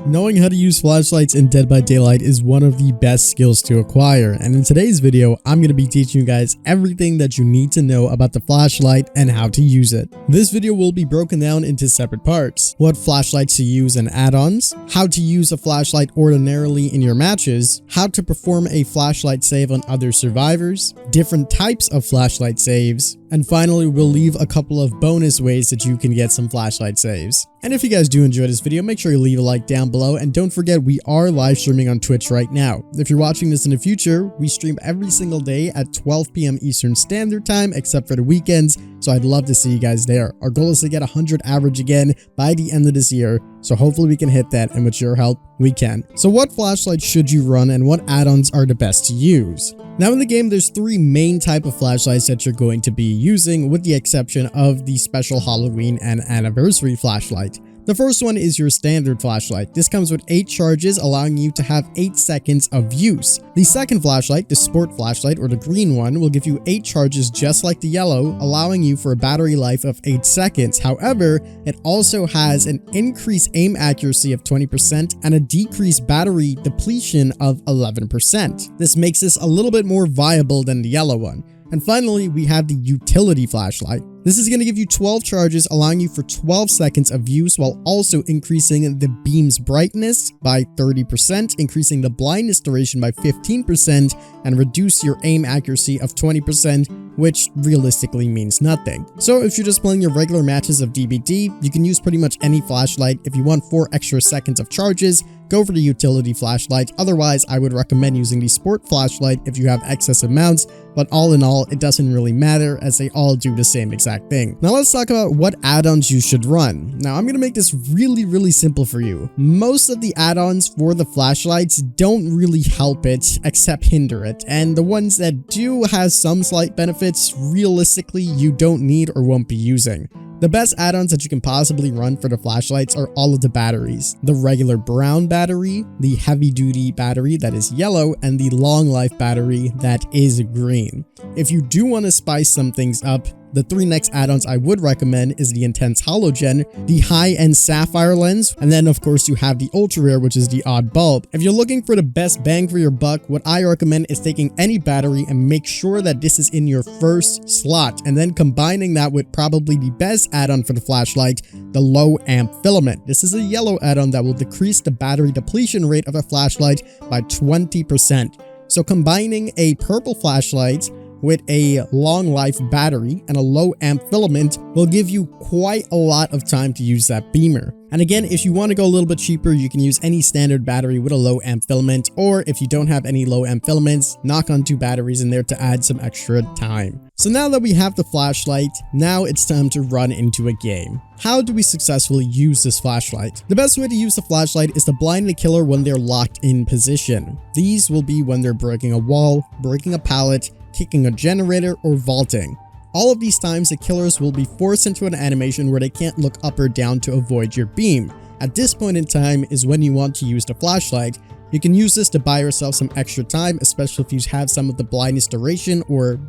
Knowing how to use flashlights in Dead by Daylight is one of the best skills to acquire, and in today's video, I'm going to be teaching you guys everything that you need to know about the flashlight and how to use it. This video will be broken down into separate parts: what flashlights to use and add-ons, how to use a flashlight ordinarily in your matches, how to perform a flashlight save on other survivors, different types of flashlight saves, and finally, we'll leave a couple of bonus ways that you can get some flashlight saves. And if you guys do enjoy this video, make sure you leave a like down below, and don't forget we are live streaming on Twitch right now. If you're watching this in the future, we stream every single day at 12 p.m. Eastern Standard Time except for the weekends, so I'd love to see you guys there. Our goal is to get 100 average again by the end of this year, so hopefully we can hit that, and with your help, we can. So what flashlight should you run and what add-ons are the best to use? Now in the game, there's three main type of flashlights that you're going to be using, with the exception of the special Halloween and anniversary flashlight. The first one is your standard flashlight. This comes with 8 charges, allowing you to have 8 seconds of use. The second flashlight, the sport flashlight or the green one, will give you 8 charges just like the yellow, allowing you for a battery life of 8 seconds. However, it also has an increased aim accuracy of 20% and a decreased battery depletion of 11%. This makes this a little bit more viable than the yellow one. And finally, we have the utility flashlight. This is going to give you 12 charges, allowing you for 12 seconds of use while also increasing the beam's brightness by 30%, increasing the blindness duration by 15%, and reduce your aim accuracy of 20%, which realistically means nothing. So if you're just playing your regular matches of DBD, you can use pretty much any flashlight. If you want 4 extra seconds of charges, go for the utility flashlight. Otherwise, I would recommend using the sport flashlight if you have excess amounts, but all in all, it doesn't really matter as they all do the same exact thing. Now let's talk about what add-ons you should run. Now I'm going to make this really simple for you. Most of the add-ons for the flashlights don't really help it except hinder it, and the ones that do have some slight benefits, realistically you don't need or won't be using. The best add-ons that you can possibly run for the flashlights are all of the batteries: the regular brown battery, the heavy-duty battery that is yellow, and the long life battery that is green. If you do want to spice some things up, the 3 next add-ons I would recommend is the Intense Halogen, the high-end Sapphire lens, and then of course you have the Ultra Rare, which is the odd bulb. If you're looking for the best bang for your buck, what I recommend is taking any battery and make sure that this is in your first slot, and then combining that with probably the best add-on for the flashlight, the low amp filament. This is a yellow add-on that will decrease the battery depletion rate of a flashlight by 20%. So combining a purple flashlight with a long life battery and a low amp filament will give you quite a lot of time to use that beamer. And again, if you want to go a little bit cheaper, you can use any standard battery with a low amp filament, or if you don't have any low amp filaments, knock on 2 batteries in there to add some extra time. So now that we have the flashlight, now it's time to run into a game. How do we successfully use this flashlight? The best way to use the flashlight is to blind the killer when they're locked in position. These will be when they're breaking a wall, breaking a pallet, kicking a generator, or vaulting. All of these times, the killers will be forced into an animation where they can't look up or down to avoid your beam. At this point in time is when you want to use the flashlight. You can use this to buy yourself some extra time, especially if you have some of the blindness duration or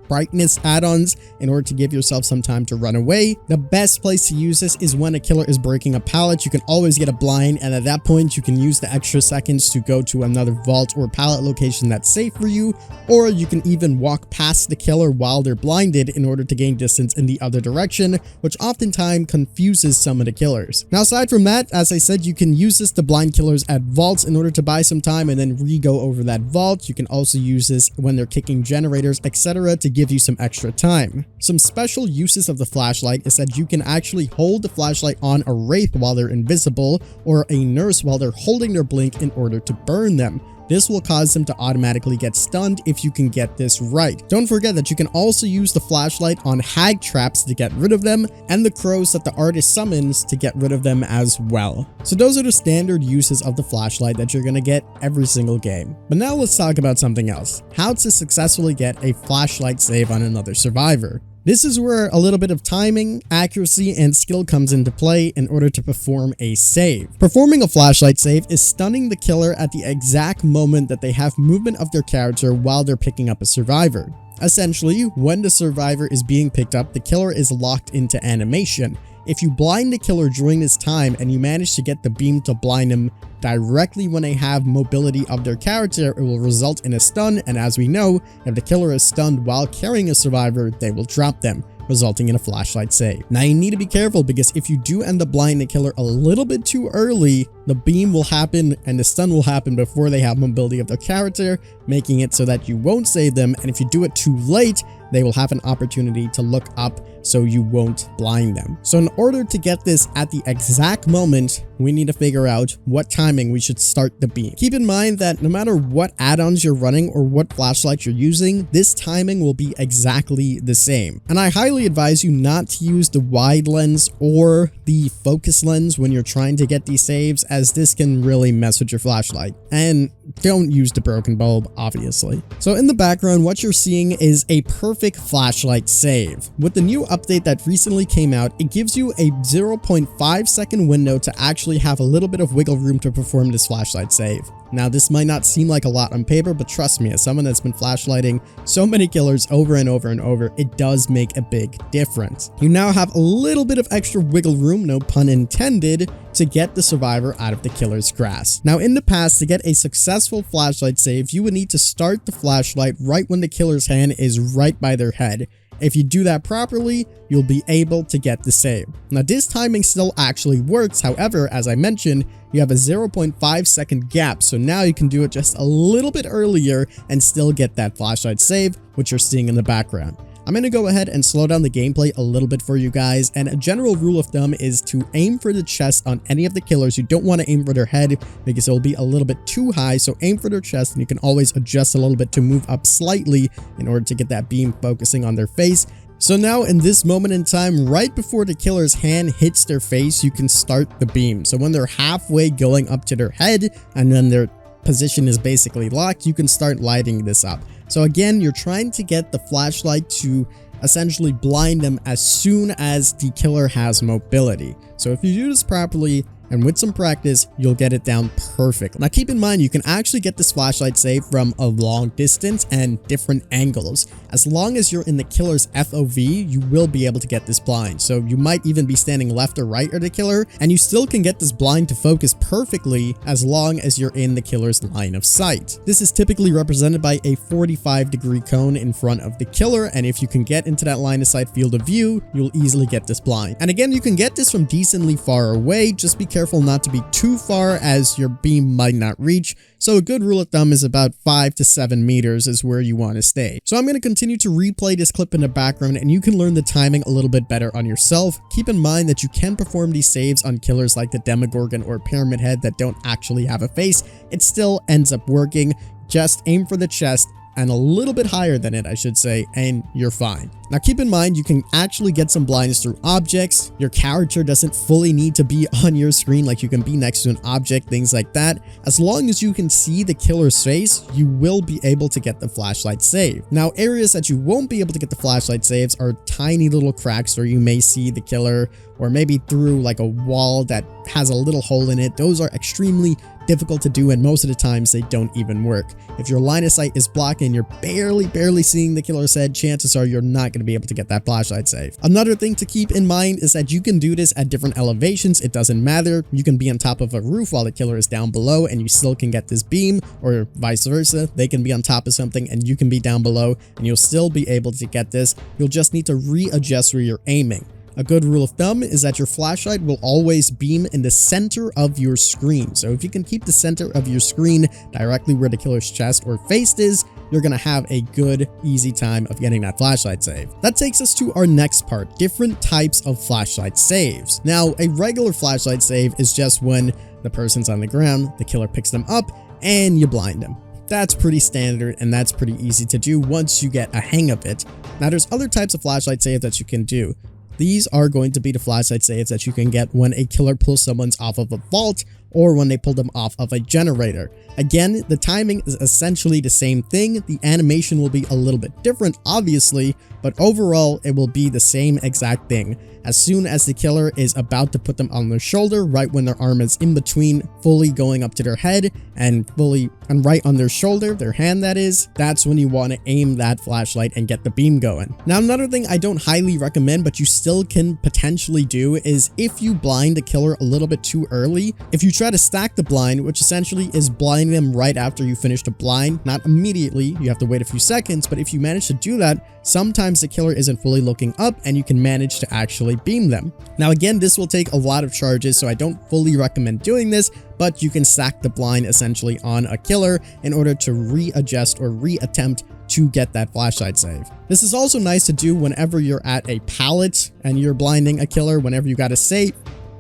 brightness add-ons in order to give yourself some time to run away. The best place to use this is when a killer is breaking a pallet. You can always get a blind, and at that point you can use the extra seconds to go to another vault or pallet location that's safe for you, or you can even walk past the killer while they're blinded in order to gain distance in the other direction, which oftentimes confuses some of the killers. Now aside from that, as I said, you can use this to blind killers at vaults in order to buy some time and then re-go over that vault. You can also use this when they're kicking generators, etc., to give you some extra time. Some special uses of the flashlight is that you can actually hold the flashlight on a wraith while they're invisible, or a nurse while they're holding their blink in order to burn them. This will cause them to automatically get stunned if you can get this right. Don't forget that you can also use the flashlight on hag traps to get rid of them, and the crows that the artist summons to get rid of them as well. So those are the standard uses of the flashlight that you're going to get every single game. But now let's talk about something else: how to successfully get a flashlight save on another survivor. This is where a little bit of timing, accuracy, and skill comes into play in order to perform a save. Performing a flashlight save is stunning the killer at the exact moment that they have movement of their character while they're picking up a survivor. Essentially, when the survivor is being picked up, the killer is locked into animation. If you blind the killer during this time and you manage to get the beam to blind them directly when they have mobility of their character, it will result in a stun, and as we know, if the killer is stunned while carrying a survivor, they will drop them, resulting in a flashlight save. Now you need to be careful, because if you do end up blinding the killer a little bit too early, the beam will happen and the stun will happen before they have mobility of their character, making it so that you won't save them, and if you do it too late, they will have an opportunity to look up, so you won't blind them. So in order to get this at the exact moment, we need to figure out what timing we should start the beam. Keep in mind that no matter what add-ons you're running or what flashlight you're using, this timing will be exactly the same. And I highly advise you not to use the wide lens or the focus lens when you're trying to get these saves, as this can really mess with your flashlight. And don't use the broken bulb, obviously. So in the background, what you're seeing is a perfect flashlight save. With the new update that recently came out, it gives you a 0.5 second window to actually have a little bit of wiggle room to perform this flashlight save. Now, this might not seem like a lot on paper, but trust me, as someone that's been flashlighting so many killers over and over and over, it does make a big difference. You now have a little bit of extra wiggle room, no pun intended, to get the survivor out of the killer's grasp. Now, in the past, to get a successful flashlight save, you would need to start the flashlight right when the killer's hand is right by their head. If you do that properly, you'll be able to get the save. Now, this timing still actually works. However, as I mentioned, you have a 0.5 second gap, so now you can do it just a little bit earlier and still get that flashlight save, which you're seeing in the background. I'm going to go ahead and slow down the gameplay a little bit for you guys, and a general rule of thumb is to aim for the chest on any of the killers. You don't want to aim for their head because it will be a little bit too high, so aim for their chest, and you can always adjust a little bit to move up slightly in order to get that beam focusing on their face. So now in this moment in time, right before the killer's hand hits their face, you can start the beam. So when they're halfway going up to their head and then their position is basically locked, you can start lighting this up. So again, you're trying to get the flashlight to essentially blind them as soon as the killer has mobility. So if you do this properly and with some practice, you'll get it down perfect. Now keep in mind, you can actually get this flashlight save from a long distance and different angles. As long as you're in the killer's FOV, you will be able to get this blind. So you might even be standing left or right of the killer, and you still can get this blind to focus perfectly as long as you're in the killer's line of sight. This is typically represented by a 45-degree cone in front of the killer, and if you can get into that line of sight field of view, you'll easily get this blind. And again, you can get this from decently far away. Just be careful not to be too far, as your beam might not reach. So a good rule of thumb is about 5 to 7 meters is where you want to stay. So I'm going to continue to replay this clip in the background, and you can learn the timing a little bit better on yourself. Keep in mind that you can perform these saves on killers like the Demogorgon or Pyramid Head that don't actually have a face. It still ends up working. Just aim for the chest and a little bit higher than it, I should say, and you're fine. Now keep in mind, you can actually get some blinds through objects. Your character doesn't fully need to be on your screen, like you can be next to an object, things like that. As long as you can see the killer's face, you will be able to get the flashlight save. Now areas that you won't be able to get the flashlight saves are tiny little cracks where you may see the killer, or maybe through like a wall that has a little hole in it. Those are extremely difficult to do, and most of the times they don't even work. If your line of sight is blocked and you're barely seeing the killer's head, chances are you're not going to be able to get that flashlight save. Another thing to keep in mind is that you can do this at different elevations. It doesn't matter. You can be on top of a roof while the killer is down below and you still can get this beam, or vice versa. They can be on top of something and you can be down below and you'll still be able to get this. You'll just need to readjust where you're aiming. A good rule of thumb is that your flashlight will always beam in the center of your screen. So if you can keep the center of your screen directly where the killer's chest or face is, you're going to have a good, easy time of getting that flashlight save. That takes us to our next part, different types of flashlight saves. Now, a regular flashlight save is just when the person's on the ground, the killer picks them up, and you blind them. That's pretty standard, and that's pretty easy to do once you get a hang of it. Now, there's other types of flashlight saves that you can do. These are going to be the flashlight saves that you can get when a killer pulls someone off of a vault or when they pull them off of a generator. Again, the timing is essentially the same thing. The animation will be a little bit different, obviously, but overall, it will be the same exact thing. As soon as the killer is about to put them on their shoulder, right when their arm is in between, fully going up to their head and right on their shoulder, their hand that is, that's when you want to aim that flashlight and get the beam going. Now, another thing I don't highly recommend, but you still can potentially do, is if you blind the killer a little bit too early, if you try to stack the blind, which essentially is blinding them right after you finish the blind, not immediately, you have to wait a few seconds, but if you manage to do that, sometimes the killer isn't fully looking up and you can manage to actually beam them. Now again, this will take a lot of charges, so I don't fully recommend doing this, but you can stack the blind essentially on a killer in order to readjust or reattempt to get that flashlight save. This is also nice to do whenever you're at a pallet and you're blinding a killer. Whenever you got a save,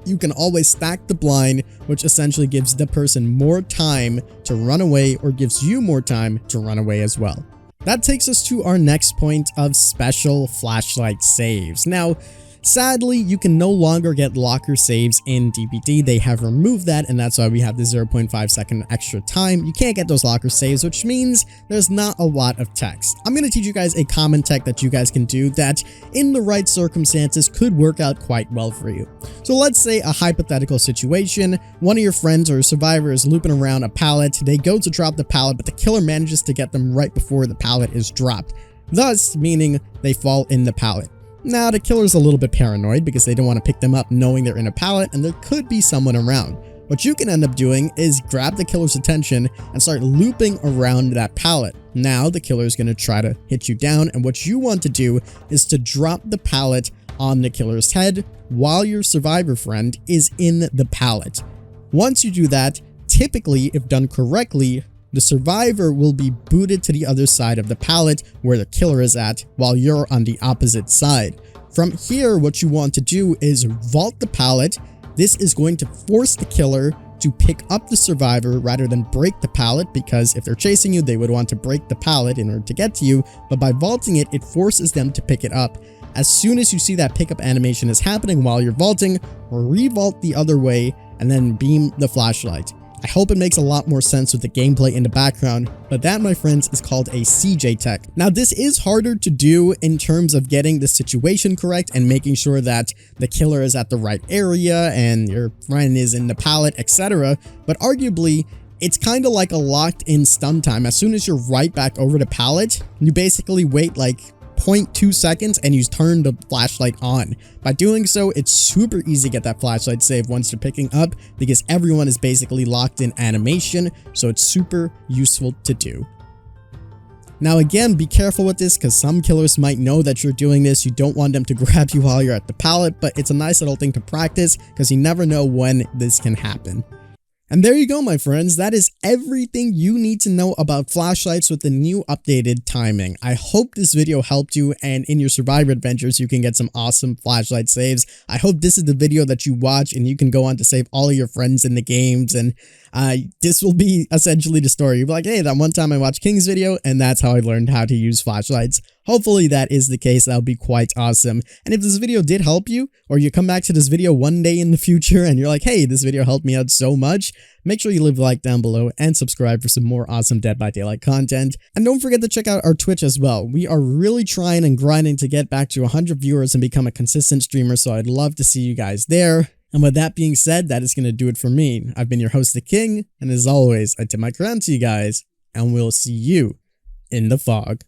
you can always stack the blind, which essentially gives the person more time to run away or gives you more time to run away as well. That takes us to our next point of special flashlight saves. Now, sadly, you can no longer get locker saves in DBD. They have removed that, and that's why we have the 0.5 second extra time. You can't get those locker saves, which means there's not a lot of text. I'm going to teach you guys a common tech that you guys can do that, in the right circumstances, could work out quite well for you. So let's say a hypothetical situation. One of your friends or survivor is looping around a pallet. They go to drop the pallet, but the killer manages to get them right before the pallet is dropped, thus meaning they fall in the pallet. Now, the killer's a little bit paranoid because they don't want to pick them up knowing they're in a pallet and there could be someone around. What you can end up doing is grab the killer's attention and start looping around that pallet. Now, the killer is going to try to hit you down, and what you want to do is to drop the pallet on the killer's head while your survivor friend is in the pallet. Once you do that, typically, if done correctly, the survivor will be booted to the other side of the pallet where the killer is at while you're on the opposite side. From here, what you want to do is vault the pallet. This is going to force the killer to pick up the survivor rather than break the pallet, because if they're chasing you, they would want to break the pallet in order to get to you, but by vaulting it, it forces them to pick it up. As soon as you see that pickup animation is happening while you're vaulting, revault the other way and then beam the flashlight. I hope it makes a lot more sense with the gameplay in the background, but that, my friends, is called a CJ tech. Now, this is harder to do in terms of getting the situation correct and making sure that the killer is at the right area and your friend is in the pallet, etc. But arguably, it's kind of like a locked-in stun time. As soon as you're right back over the pallet, you basically wait like 0.2 seconds and you turn the flashlight on. By doing so, it's super easy to get that flashlight save once you're picking up because everyone is basically locked in animation, so it's super useful to do. Now again, be careful with this because some killers might know that you're doing this. You don't want them to grab you while you're at the pallet, but it's a nice little thing to practice because you never know when this can happen. And there you go, my friends. That is everything you need to know about flashlights with the new updated timing. I hope this video helped you, and in your survivor adventures, you can get some awesome flashlight saves. I hope this is the video that you watch and you can go on to save all of your friends in the games, and this will be essentially the story. You'll be like, hey, that one time I watched King's video, and that's how I learned how to use flashlights. Hopefully that is the case. That would be quite awesome. And if this video did help you, or you come back to this video one day in the future and you're like, hey, this video helped me out so much, make sure you leave a like down below and subscribe for some more awesome Dead by Daylight content. And don't forget to check out our Twitch as well. We are really trying and grinding to get back to 100 viewers and become a consistent streamer, so I'd love to see you guys there. And with that being said, that is going to do it for me. I've been your host, The King, and as always, I tip my crown to you guys, and we'll see you in the fog.